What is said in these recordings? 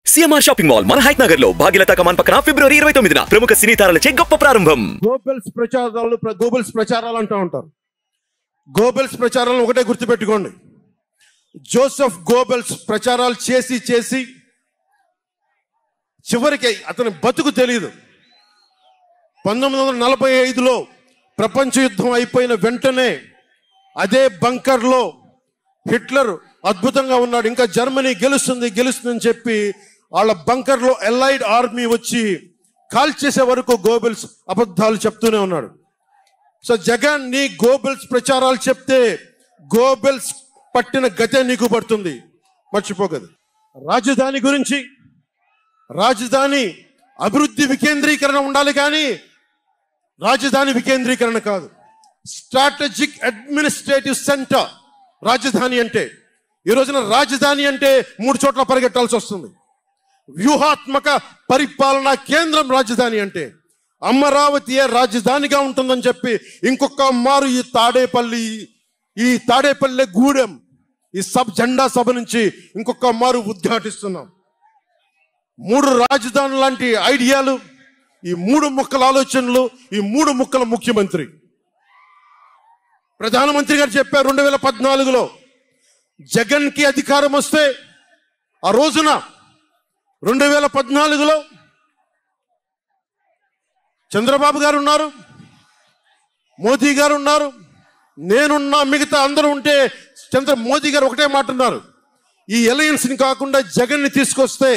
CMR shopping mall మన height Nagar లో భాగ్యలతా కమాన్ పక్కన ఫిబ్రవరి 29న ప్రముఖ సినీ తారలచే గొప్ప ప్రారంభం. గోబెల్స్ ప్రచారాలు అంటూ ఉంటారు. గోబెల్స్ ప్రచారాలను ఒకటే గుర్తుపెట్టుకోండి. జోసెఫ్ గోబెల్స్ ప్రచారాలు చేసి చివరికి అతని బతుకు తెలియదు. 1945లో ప్రపంచ యుద్ధం అయిపోయిన వెంటనే అదే బంకర్లో హిట్లర్ అద్భుతంగా ఉన్నాడు. ఇంకా జర్మనీ గెలుస్తుందని చెప్పి వాళ్ళ బంకర్లో ఎలైడ్ ఆర్మీ వచ్చి కాల్ చేసే వరకు గోబెల్స్ అబద్ధాలు చెప్తూనే ఉన్నాడు. సో జగన్ నీ గోబెల్స్ ప్రచారాలు చెప్తే గోబెల్స్ పట్టిన గతే నీకు పడుతుంది, మర్చిపోకదు. రాజధాని గురించి, రాజధాని అభివృద్ధి వికేంద్రీకరణ ఉండాలి, కానీ రాజధాని వికేంద్రీకరణ కాదు. స్ట్రాటజిక్ అడ్మినిస్ట్రేటివ్ సెంటర్ రాజధాని అంటే. ఈ రోజున రాజధాని అంటే 3 చోట్ల పరిగెట్టాల్సి వస్తుంది. వ్యూహాత్మక పరిపాలనా కేంద్రం రాజధాని అంటే. అమరావతి రాజధానిగా ఉంటుందని చెప్పి ఇంకొక మారు ఈ తాడేపల్లి గూడెం ఈ జెండా సభ నుంచి ఇంకొక మారు ఉద్ఘాటిస్తున్నాం. 3 రాజధానులు లాంటి ఐడియాలు, ఈ 3 ముక్కల ఆలోచనలు, ఈ 3 ముక్కల ముఖ్యమంత్రి. ప్రధానమంత్రి గారు చెప్పారు 2014లో జగన్ కి అధికారం వస్తే, ఆ రోజున 2014లో చంద్రబాబు గారు ఉన్నారు, మోదీ గారు ఉన్నారు, నేనున్నా, మిగతా అందరూ ఉంటే మోదీ గారు ఒకటే మాట ఉన్నారు, ఈ అలయన్స్ ని కాకుండా జగన్ ని తీసుకొస్తే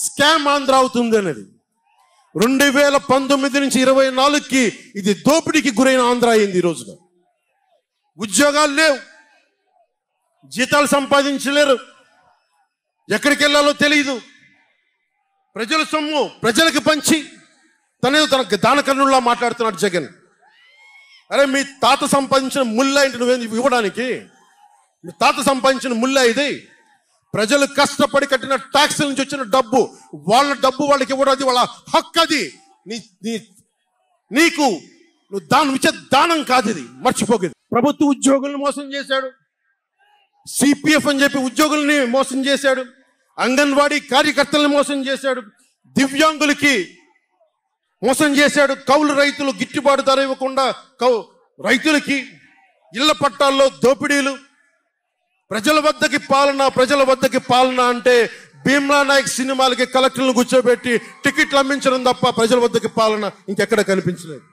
స్కామ్ ఆంధ్ర అవుతుంది అనేది. 2019 నుంచి 24కి ఇది దోపిడీకి గురైన ఆంధ్ర అయింది. ఈ రోజున ఉద్యోగాలు లేవు, జీతాలు సంపాదించలేరు, ఎక్కడికి వెళ్ళాలో తెలియదు. ప్రజల సొమ్ము ప్రజలకు పంచి తన దానకర్ణుల్లా మాట్లాడుతున్నాడు జగన్. అరే మీ తాత సంపాదించిన ముల్లా ఇంటి నువ్వేంది ఇవ్వడానికి? మీ తాత సంపాదించిన ముల్లా ఇది. ప్రజలు కష్టపడి కట్టిన ట్యాక్స్ నుంచి వచ్చిన డబ్బు, వాళ్ళ డబ్బు వాళ్ళకి ఇవ్వడం, అది వాళ్ళ హక్కు. అది నీకు నువ్వు దానం ఇచ్చే దానం కాదు, ఇది మర్చిపోకేది. ప్రభుత్వ ఉద్యోగులను మోసం చేశాడు, సిపిఎఫ్ అని చెప్పి ఉద్యోగుల్ని మోసం చేశాడు, అంగన్వాడీ కార్యకర్తలను మోసం చేశాడు, దివ్యాంగులకి మోసం చేశాడు, కౌలు రైతులు గిట్టుబాటు ధర ఇవ్వకుండా రైతులకి ఇళ్ల పట్టాల్లో దోపిడీలు. ప్రజల వద్దకి పాలన అంటే భీమ్లా నాయక్ సినిమాలకి కలెక్టర్లను కూర్చోబెట్టి టికెట్లు అమ్మించడం తప్ప ప్రజల వద్దకి పాలన ఇంకెక్కడ కనిపించలేదు.